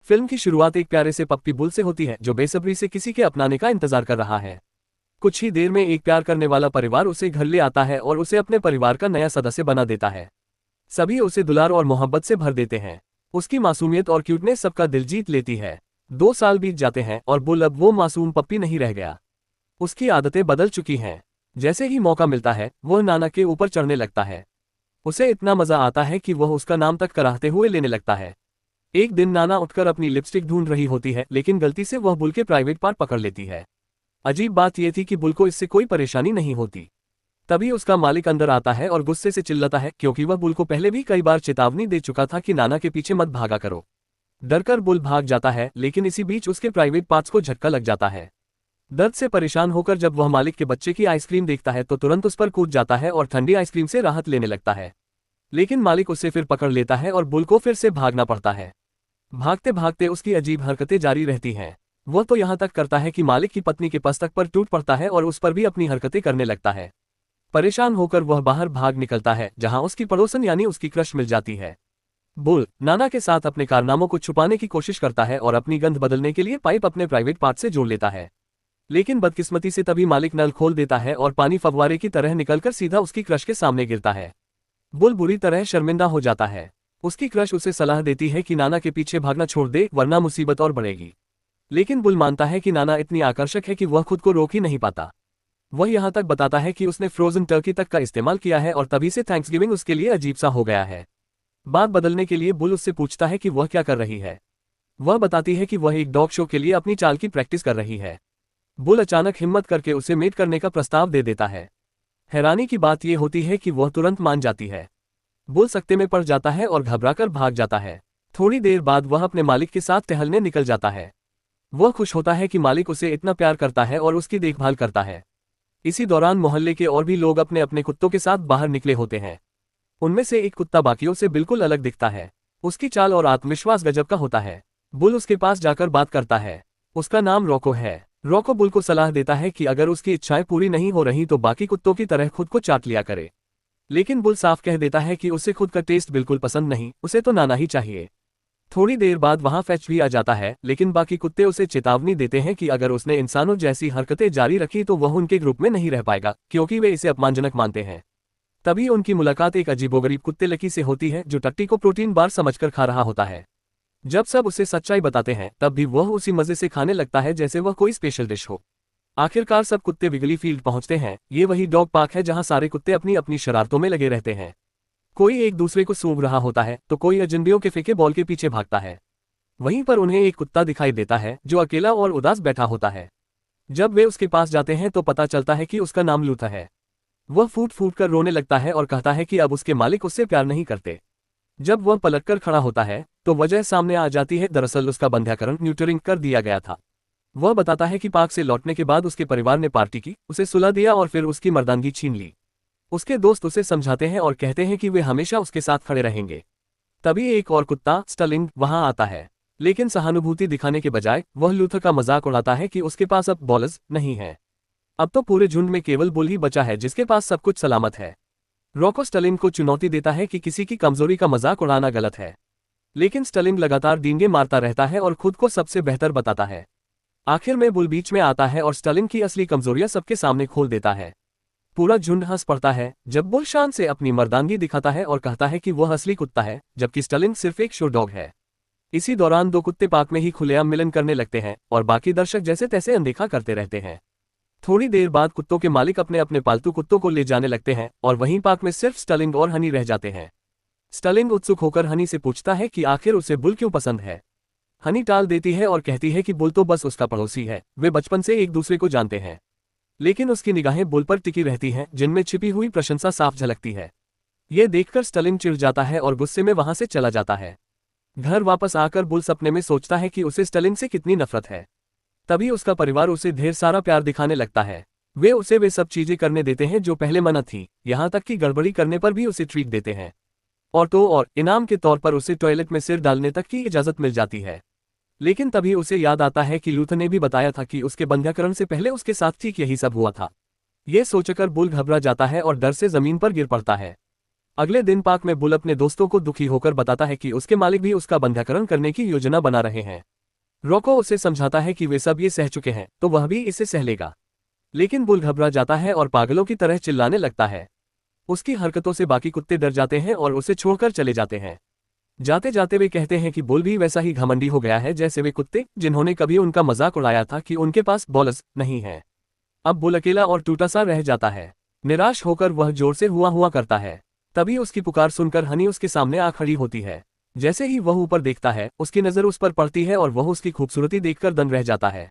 Film की शुरुआत एक प्यारे से पप्पी बुल से होती है जो बेसब्री से किसी के अपनाने का इंतजार कर रहा है। कुछ ही देर में एक प्यार करने वाला परिवार उसे घर ले आता है और उसे अपने परिवार का नया सदस्य बना देता है। सभी उसे दुलार और मोहब्बत से भर देते हैं। उसकी मासूमियत और क्यूटनेस सबका दिल जीत लेती है। 2 साल बीत जाते हैं और बुल अब वो मासूम पप्पी नहीं रह गया। उसकी आदतें बदल चुकी हैं। जैसे ही मौका मिलता है वह नाना के ऊपर चढ़ने लगता है। उसे इतना मजा आता है कि वह उसका नाम तक कराहते हुए लेने लगता है। एक दिन नाना उठकर अपनी लिपस्टिक ढूंढ रही होती है, लेकिन गलती से वह बुल के प्राइवेट पार्ट पकड़ लेती है। अजीब बात यह थी कि बुल को इससे कोई परेशानी नहीं होती। तभी उसका मालिक अंदर आता है और गुस्से से चिल्लाता है, क्योंकि वह बुल को पहले भी कई बार चेतावनी दे चुका था कि नाना के पीछे मत भागा करो। डरकर बुल भाग जाता है, लेकिन इसी बीच उसके प्राइवेट पार्ट्स को झटका लग जाता है। दर्द से परेशान होकर जब वह मालिक के बच्चे की आइसक्रीम देखता है तो तुरंत उस पर कूद जाता है और ठंडी आइसक्रीम से राहत लेने लगता है। लेकिन मालिक उसे फिर पकड़ लेता है और बुल को फिर से भागना पड़ता है। भागते भागते उसकी अजीब हरकतें जारी रहती हैं। वह तो यहाँ तक करता है कि मालिक की पत्नी के पस्तक पर टूट पड़ता है और उस पर भी अपनी हरकतें करने लगता है। परेशान होकर वह बाहर भाग निकलता है, जहाँ उसकी पड़ोसन यानी उसकी क्रश मिल जाती है। बुल नाना के साथ अपने कारनामों को छुपाने की कोशिश करता है और अपनी गंध बदलने के लिए पाइप अपने प्राइवेट पार्ट से जोड़ लेता है। लेकिन बदकिस्मती से तभी मालिक नल खोल देता है और पानी फव्वारे की तरह निकलकर सीधा उसकी क्रश के सामने गिरता है। बुल बुरी तरह शर्मिंदा हो जाता है। उसकी क्रश उसे सलाह देती है कि नाना के पीछे भागना छोड़ दे, वरना मुसीबत और बढ़ेगी। लेकिन बुल मानता है कि नाना इतनी आकर्षक है कि वह खुद को रोक ही नहीं पाता। वह यहाँ तक बताता है कि उसने फ्रोजन टर्की तक का इस्तेमाल किया है और तभी से थैंक्सगिविंग उसके लिए अजीब सा हो गया है। बात बदलने के लिए बुल उससे पूछता है कि वह क्या कर रही है। वह बताती है कि वह एक डॉग शो के लिए अपनी चाल की प्रैक्टिस कर रही है। बुल अचानक हिम्मत करके उसे मेट करने का प्रस्ताव दे देता है। हैरानी की बात यह होती है कि वह तुरंत मान जाती है। बुल सकते में पड़ जाता है और घबराकर भाग जाता है। थोड़ी देर बाद वह अपने मालिक के साथ टहलने निकल जाता है। वह खुश होता है कि मालिक उसे इतना प्यार करता है और उसकी देखभाल करता है। इसी दौरान मोहल्ले के और भी लोग अपने अपने कुत्तों के साथ बाहर निकले होते हैं। उनमें से एक कुत्ता बाकियों से बिल्कुल अलग दिखता है। उसकी चाल और आत्मविश्वास गजब का होता है। बुल उसके पास जाकर बात करता है। उसका नाम रोको है। रोको बुल को सलाह देता है कि अगर उसकी इच्छाएं पूरी नहीं हो रही तो बाकी कुत्तों की तरह खुद को चाट लिया करे। लेकिन बुल साफ कह देता है कि उसे खुद का टेस्ट बिल्कुल पसंद नहीं, उसे तो नाना ही चाहिए। थोड़ी देर बाद वहां फैच भी आ जाता है, लेकिन बाकी कुत्ते उसे चेतावनी देते हैं कि अगर उसने इंसानों जैसी हरकतें जारी रखी तो वह उनके ग्रुप में नहीं रह पाएगा, क्योंकि वे इसे अपमानजनक मानते हैं। तभी उनकी मुलाकात एक अजीबोगरीब कुत्ते लकी से होती है जो टट्टी को प्रोटीन बार समझकर खा रहा होता है। जब सब उसे सच्चाई बताते हैं तब भी वह उसी मजे से खाने लगता है जैसे वह कोई स्पेशल डिश हो। आखिरकार सब कुत्ते विगली फील्ड पहुंचते हैं। ये वही डॉग पार्क है जहां सारे कुत्ते अपनी अपनी शरारतों में लगे रहते हैं। कोई एक दूसरे को सूंघ रहा होता है तो कोई अजनबियों के फेंके बॉल के पीछे भागता है। वहीं पर उन्हें एक कुत्ता दिखाई देता है जो अकेला और उदास बैठा होता है। जब वे उसके पास जाते हैं तो पता चलता है कि उसका नाम लूथा है। वह फूट फूट कर रोने लगता है और कहता है कि अब उसके मालिक उससे प्यार नहीं करते। जब वह पलटकर खड़ा होता है तो वजह सामने आ जाती है, दरअसल उसका बंध्याकरण न्यूटरिंग कर दिया गया था। वह बताता है कि पार्क से लौटने के बाद उसके परिवार ने पार्टी की, उसे सुला दिया और फिर उसकी मर्दानगी छीन ली। उसके दोस्त उसे समझाते हैं और कहते हैं कि वे हमेशा उसके साथ खड़े रहेंगे। तभी एक और कुत्ता स्टलिंग वहां आता है, लेकिन सहानुभूति दिखाने के बजाय वह लूथर का मजाक उड़ाता है कि उसके पास अब बॉलर्स नहीं है। अब तो पूरे झुंड में केवल बुल ही बचा है जिसके पास सब कुछ सलामत है। रोको स्टलिंग को चुनौती देता है कि किसी की कमजोरी का मजाक उड़ाना गलत है, लेकिन स्टलिंग लगातार डींगे मारता रहता है और खुद को सबसे बेहतर बताता है। आखिर में बुल बीच में आता है और स्टलिंग की असली कमजोरियां सबके सामने खोल देता है। पूरा झुंड हंस पड़ता है जब बुल शान से अपनी मर्दानगी दिखाता है और कहता है कि वह असली कुत्ता है, जबकि स्टलिंग सिर्फ एक शो डॉग है। इसी दौरान 2 कुत्ते पार्क में ही खुलेआम मिलन करने लगते हैं और बाकी दर्शक जैसे तैसे अनदेखा करते रहते हैं। थोड़ी देर बाद कुत्तों के मालिक अपने अपने पालतू कुत्तों को ले जाने लगते हैं और वहीं पार्क में सिर्फ स्टलिंग और हनी रह जाते हैं। स्टलिंग उत्सुक होकर हनी से पूछता है कि आखिर उसे बुल क्यों पसंद है। हनी टाल देती है और कहती है कि बुल तो बस उसका पड़ोसी है, वे बचपन से एक दूसरे को जानते हैं। लेकिन उसकी निगाहें बुल पर टिकी रहती हैं, जिनमें छिपी हुई प्रशंसा साफ झलकती है। यह देखकर स्टलिंग चिढ़ जाता है और गुस्से में वहां से चला जाता है। घर वापस आकर बुल सपने में सोचता है कि उसे स्टलिंग से कितनी नफरत है। तभी उसका परिवार उसे ढेर सारा प्यार दिखाने लगता है। वे सब चीजें करने देते हैं जो पहले मना थी, यहाँ तक कि गड़बड़ी करने पर भी उसे ट्रीट देते हैं। और इनाम के तौर पर उसे टॉयलेट में सिर डालने तक की इजाजत मिल जाती है। लेकिन तभी उसे याद आता है कि लूथर ने भी बताया था कि उसके बंध्याकरण से पहले उसके साथ ठीक यही सब हुआ था। यह सोचकर बुल घबरा जाता है और डर से जमीन पर गिर पड़ता है। अगले दिन पार्क में बुल अपने दोस्तों को दुखी होकर बताता है कि उसके मालिक भी उसका बंध्याकरण करने की योजना बना रहे हैं। रॉको उसे समझाता है कि वे सब ये सह चुके हैं तो वह भी इसे सह लेगा। लेकिन बुल घबरा जाता है और पागलों की तरह चिल्लाने लगता है। उसकी हरकतों से बाकी कुत्ते डर जाते हैं और उसे छोड़कर चले जाते हैं। जाते जाते वे कहते हैं कि बुल भी वैसा ही घमंडी हो गया है जैसे वे कुत्ते जिन्होंने कभी उनका मजाक उड़ाया था कि उनके पास बॉलर्स नहीं है। अब बुल अकेला और टूटा सा रह जाता है। निराश होकर वह जोर से हुआ हुआ करता है। तभी उसकी पुकार सुनकर हनी उसके सामने आ खड़ी होती है। जैसे ही वह ऊपर देखता है उसकी नजर उस पर पड़ती है और वह उसकी खूबसूरती देखकर दंग रह जाता है।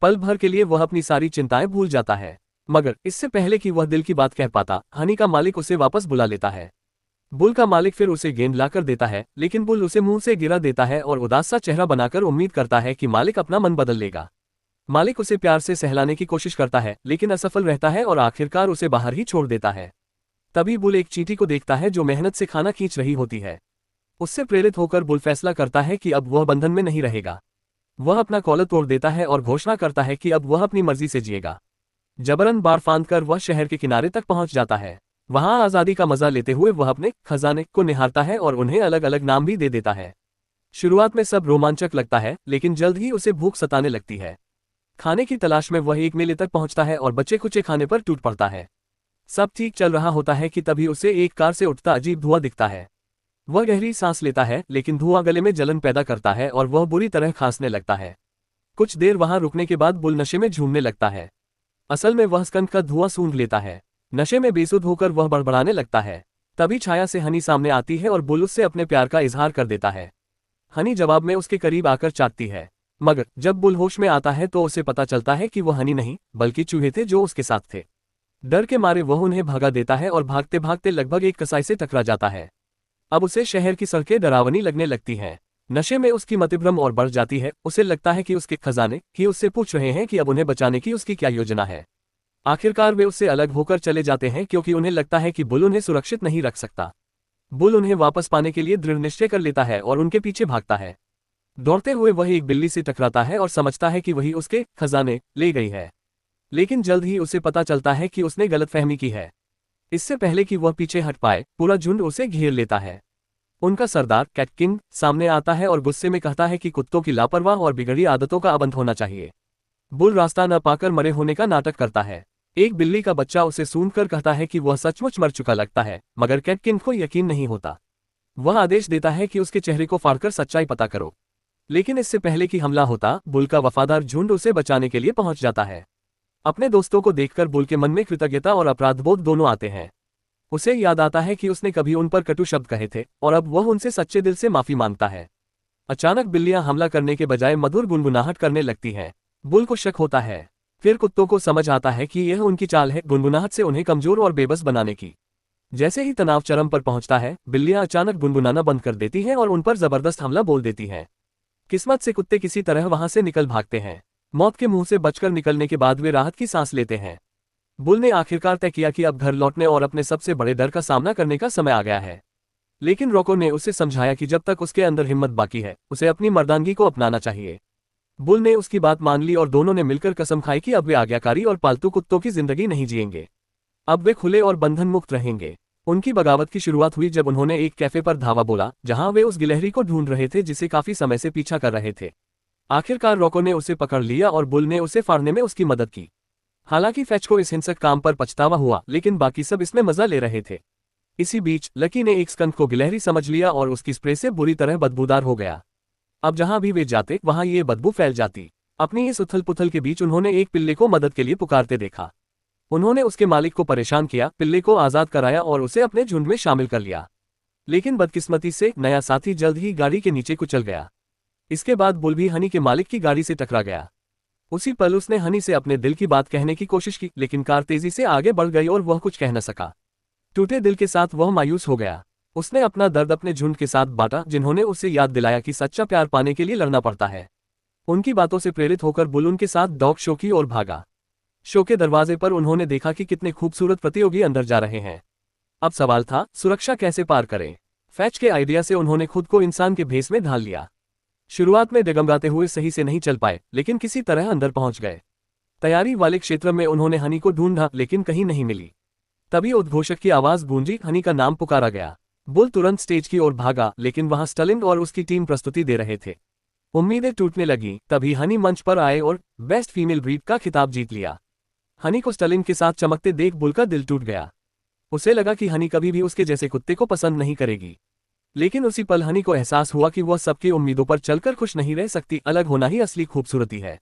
पल भर के लिए वह अपनी सारी चिंताएं भूल जाता है। मगर इससे पहले कि वह दिल की बात कह पाता, हनी का मालिक उसे वापस बुला लेता है। बुल का मालिक फिर उसे गेंद लाकर देता है, लेकिन बुल उसे मुंह से गिरा देता है और उदास सा चेहरा बनाकर उम्मीद करता है कि मालिक अपना मन बदल लेगा। मालिक उसे प्यार से सहलाने की कोशिश करता है लेकिन असफल रहता है और आखिरकार उसे बाहर ही छोड़ देता है। तभी बुल एक चींटी को देखता है जो मेहनत से खाना खींच रही होती है। उससे प्रेरित होकर बुल फैसला करता है कि अब वह बंधन में नहीं रहेगा। वह अपना कॉलर तोड़ देता है और घोषणा करता है कि अब वह अपनी मर्जी से जिएगा। जबरन बार फांदकर वह शहर के किनारे तक पहुंच जाता है। वहां आजादी का मजा लेते हुए वह अपने खजाने को निहारता है और उन्हें अलग अलग नाम भी दे देता है। शुरुआत में सब रोमांचक लगता है लेकिन जल्द ही उसे भूख सताने लगती है। खाने की तलाश में वह एक मेले तक पहुंचता है और बच्चे कुचे खाने पर टूट पड़ता है। सब ठीक चल रहा होता है कि तभी उसे एक कार से उठता अजीब धुआं दिखता है। वह गहरी सांस लेता है लेकिन धुआं गले में जलन पैदा करता है और वह बुरी तरह खांसने लगता है। कुछ देर वहां रुकने के बाद बुल नशे में झूमने लगता है। असल में वह स्कंद का धुआं सूंघ लेता है। नशे में बेसुध होकर वह बड़बड़ाने लगता है। तभी छाया से हनी सामने आती है और बुल उससे अपने प्यार का इजहार कर देता है। हनी जवाब में उसके करीब आकर चाटती है, मगर जब बुल होश में आता है तो उसे पता चलता है कि वह हनी नहीं बल्कि चूहे थे जो उसके साथ थे। डर के मारे वह उन्हें भगा देता है और भागते भागते लगभग एक कसाई से टकरा जाता है। अब उसे शहर की सड़कें डरावनी लगने लगती हैं। नशे में उसकी मतिभ्रम और बढ़ जाती है। उसे लगता है कि उसके खजाने ही उससे पूछ रहे हैं कि अब उन्हें बचाने की उसकी क्या योजना है। आखिरकार वे उससे अलग होकर चले जाते हैं क्योंकि उन्हें लगता है कि बुल उन्हें सुरक्षित नहीं रख सकता। बुल उन्हें वापस पाने के लिए दृढ़ निश्चय कर लेता है और उनके पीछे भागता है। दौड़ते हुए वह एक बिल्ली से टकराता है और समझता है कि वही उसके खजाने ले गई है। लेकिन जल्द ही उसे पता चलता है कि उसने गलतफहमी की है। इससे पहले कि वह पीछे हट पाए पूरा झुंड उसे घेर लेता है। उनका सरदार कैट किंग सामने आता है और गुस्से में कहता है कि कुत्तों की लापरवाह और बिगड़ी आदतों का अंत होना चाहिए। बुल रास्ता न पाकर मरे होने का नाटक करता है। एक बिल्ली का बच्चा उसे सूंघकर कहता है कि वह सचमुच मर चुका लगता है, मगर कैट किंग को यकीन नहीं होता। वह आदेश देता है कि उसके चेहरे को फाड़कर सच्चाई पता करो। लेकिन इससे पहले कि हमला होता, बुल का वफादार झुंड उसे बचाने के लिए पहुंच जाता है। अपने दोस्तों को देखकर बुल के मन में कृतज्ञता और अपराधबोध दोनों आते हैं। उसे याद आता है कि उसने कभी उन पर कटु शब्द कहे थे और अब वह उनसे सच्चे दिल से माफी मांगता है। अचानक बिल्लियां हमला करने के बजाय मधुर गुनगुनाहट करने लगती हैं। बुल को शक होता है। फिर कुत्तों को समझ आता है कि यह उनकी चाल है, गुनगुनाहट से उन्हें कमजोर और बेबस बनाने की। जैसे ही तनाव चरम पर पहुंचता है, बिल्लियां अचानक गुनगुनाना बंद कर देती हैं और उन पर जबरदस्त हमला बोल देती हैं। किस्मत से कुत्ते किसी तरह वहां से निकल भागते हैं। मौत के मुंह से बचकर निकलने के बाद वे राहत की सांस लेते हैं। बुल ने आखिरकार तय किया कि अब घर लौटने और अपने सबसे बड़े डर का सामना करने का समय आ गया है। लेकिन रॉको ने उसे समझाया कि जब तक उसके अंदर हिम्मत बाकी है उसे अपनी मर्दानगी को अपनाना चाहिए। बुल ने उसकी बात मान ली और दोनों ने मिलकर कसम खाई कि अब वे आज्ञाकारी और पालतू कुत्तों की जिंदगी नहीं जिएंगे। अब वे खुले और बंधन मुक्त रहेंगे। उनकी बगावत की शुरुआत हुई जब उन्होंने एक कैफे पर धावा बोला जहां वे उस गिलहरी को ढूंढ रहे थे जिसे काफी समय से पीछा कर रहे थे। आखिरकार रॉको ने उसे पकड़ लिया और बुल ने उसे फाड़ने में उसकी मदद की। हालांकि फैच को इस हिंसक काम पर पछतावा हुआ, लेकिन बाकी सब इसमें मजा ले रहे थे। इसी बीच लकी ने एक स्कंक को गिलहरी समझ लिया और उसकी स्प्रे से बुरी तरह बदबूदार हो गया। अब जहां भी वे जाते वहां ये बदबू फैल जाती। अपनी इस उथल पुथल के बीच उन्होंने एक पिल्ले को मदद के लिए पुकारते देखा। उन्होंने उसके मालिक को परेशान किया, पिल्ले को आजाद कराया और उसे अपने झुंड में शामिल कर लिया। लेकिन बदकिस्मती से नया साथी जल्द ही गाड़ी के नीचे कुचल गया। इसके बाद बुल भी हनी के मालिक की गाड़ी से टकरा गया। उसी पल उसने हनी से अपने दिल की बात कहने की कोशिश की, लेकिन कार तेजी से आगे बढ़ गई और वह कुछ कह न सका। टूटे दिल के साथ वह मायूस हो गया। उसने अपना दर्द अपने झुंड के साथ बांटा, जिन्होंने उसे याद दिलाया कि सच्चा प्यार पाने के लिए लड़ना पड़ता है। उनकी बातों से प्रेरित होकर बुल उनके साथ डॉग शो की ओर भागा। शो के दरवाजे पर उन्होंने देखा कि कितने खूबसूरत प्रतियोगी अंदर जा रहे हैं। अब सवाल था, सुरक्षा कैसे पार करें। फैच के आइडिया से उन्होंने खुद को इंसान के भेस में ढाल लिया। शुरुआत में डगमगाते हुए सही से नहीं चल पाए, लेकिन किसी तरह अंदर पहुंच गए। तैयारी वाले क्षेत्र में उन्होंने हनी को ढूंढा, लेकिन कहीं नहीं मिली। तभी उद्घोषक की आवाज गूंजी, हनी का नाम पुकारा गया। बुल तुरंत स्टेज की ओर भागा, लेकिन वहां स्टलिन और उसकी टीम प्रस्तुति दे रहे थे। उम्मीदें टूटने लगी। तभी हनी मंच पर आए और बेस्ट फीमेल ब्रीड का खिताब जीत लिया। हनी को स्टलिन के साथ चमकते देख बुल का दिल टूट गया। उसे लगा कि हनी कभी भी उसके जैसे कुत्ते को पसंद नहीं करेगी। लेकिन उसी पल हनी को एहसास हुआ कि वह सबकी उम्मीदों पर चलकर खुश नहीं रह सकती। अलग होना ही असली खूबसूरती है।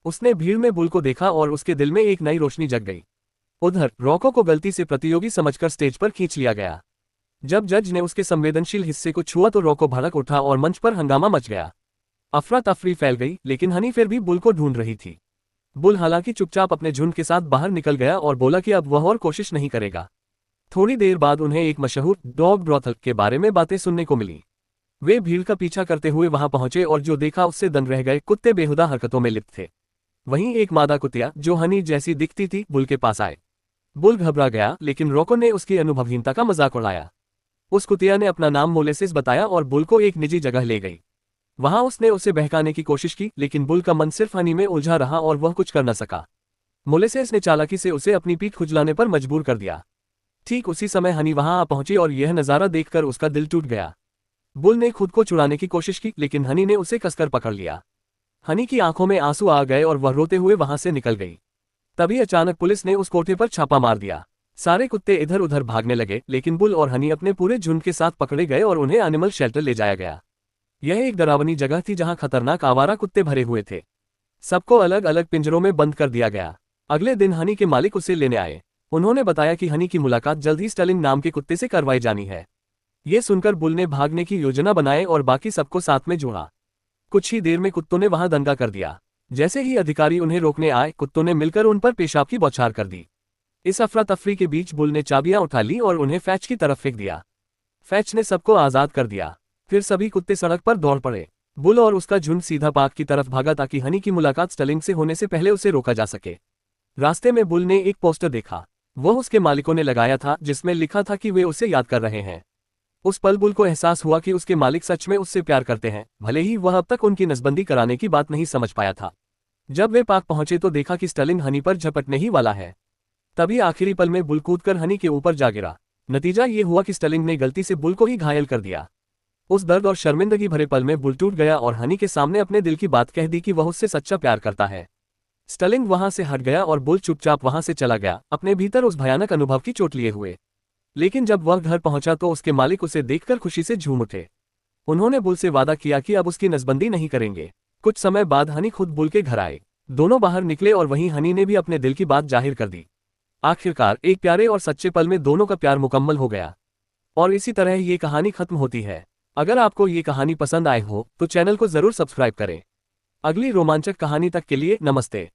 उसने भीड़ में बुल को देखा और उसके दिल में एक नई रोशनी जग गई। उधर रॉको को गलती से प्रतियोगी समझकर स्टेज पर खींच लिया गया। जब जज ने उसके संवेदनशील हिस्से को छुआ तो रॉको भड़क उठा और मंच पर हंगामा मच गया। अफरा तफरी फैल गई, लेकिन हनी फिर भी बुल को ढूंढ रही थी। बुल हालांकि चुपचाप अपने झुंड के साथ बाहर निकल गया और बोला कि अब वह और कोशिश नहीं करेगा। थोड़ी देर बाद उन्हें एक मशहूर डॉग ब्रॉथल के बारे में बातें सुनने को मिली। वे भीड़ का पीछा करते हुए वहां पहुंचे और जो देखा उससे दंग रह गए। कुत्ते बेहुदा हरकतों में लिप्त थे। वहीं एक मादा कुतिया जो हनी जैसी दिखती थी बुल के पास आए। बुल घबरा गया, लेकिन रॉको ने उसकी अनुभवहीनता का मजाक उड़ाया। उस कुतिया ने अपना नाम मोलेसिस बताया और बुल को एक निजी जगह ले गई। वहां उसने उसे बहकाने की कोशिश की, लेकिन बुल का मन सिर्फ हनी में उलझा रहा और वह कुछ कर न सका। मोलेसिस ने चालाकी से उसे अपनी पीठ खुजलाने पर मजबूर कर दिया। ठीक उसी समय हनी वहां आ पहुंची और यह नजारा देखकर उसका दिल टूट गया। बुल ने खुद को छुड़ाने की कोशिश की, लेकिन हनी ने उसे कसकर पकड़ लिया। हनी की आंखों में आंसू आ गए और वह रोते हुए वहां से निकल गई। तभी अचानक पुलिस ने उस कोठे पर छापा मार दिया। सारे कुत्ते इधर उधर भागने लगे, लेकिन बुल और हनी अपने पूरे झुंड के साथ पकड़े गए और उन्हें एनिमल शेल्टर ले जाया गया। यह एक डरावनी जगह थी जहां खतरनाक आवारा कुत्ते भरे हुए थे। सबको अलग अलग पिंजरों में बंद कर दिया गया। अगले दिन हनी के मालिक उसे लेने आए। उन्होंने बताया कि हनी की मुलाकात जल्द ही स्टलिन नाम के कुत्ते से करवाई जानी है। ये सुनकर बुल ने भागने की योजना बनाई और बाकी सबको साथ में जोड़ा। कुछ ही देर में कुत्तों ने वहां दंगा कर दिया। जैसे ही अधिकारी उन्हें रोकने आए, कुत्तों ने मिलकर उन पर पेशाब की बौछार कर दी। इस अफरा तफरी के बीच बुल ने चाबियां उठा ली और उन्हें फैच की तरफ फेंक दिया। फैच ने सबको आजाद कर दिया। फिर सभी कुत्ते सड़क पर दौड़ पड़े। बुल और उसका झुंड सीधा पार्क की तरफ भागा ताकि हनी की मुलाकात स्टलिन से होने से पहले उसे रोका जा सके। रास्ते में बुल ने एक पोस्टर देखा। वह उसके मालिकों ने लगाया था, जिसमें लिखा था कि वे उसे याद कर रहे हैं। उस पल बुल को एहसास हुआ कि उसके मालिक सच में उससे प्यार करते हैं, भले ही वह अब तक उनकी नसबंदी कराने की बात नहीं समझ पाया था। जब वे पार्क पहुंचे तो देखा कि स्टलिन हनी पर झपटने ही वाला है। तभी आखिरी पल में बुल कूदकर हनी के ऊपर जा गिरा। नतीजा ये हुआ कि स्टलिन ने गलती से बुल को ही घायल कर दिया। उस दर्द और शर्मिंदगी भरे पल में बुल टूट गया और हनी के सामने अपने दिल की बात कह दी कि वह उससे सच्चा प्यार करता है। स्टलिन वहां से हट गया और बुल चुपचाप वहां से चला गया, अपने भीतर उस भयानक अनुभव की चोट लिए हुए। लेकिन जब वह घर पहुंचा तो उसके मालिक उसे देखकर खुशी से झूम उठे। उन्होंने बुल से वादा किया कि अब उसकी नसबंदी नहीं करेंगे। कुछ समय बाद हनी खुद बुल के घर आए। दोनों बाहर निकले और वहीं हनी ने भी अपने दिल की बात जाहिर कर दी। आखिरकार एक प्यारे और सच्चे पल में दोनों का प्यार मुकम्मल हो गया। और इसी तरह ये कहानी खत्म होती है। अगर आपको ये कहानी पसंद आए हो तो चैनल को जरूर सब्सक्राइब करें। अगली रोमांचक कहानी तक के लिए नमस्ते।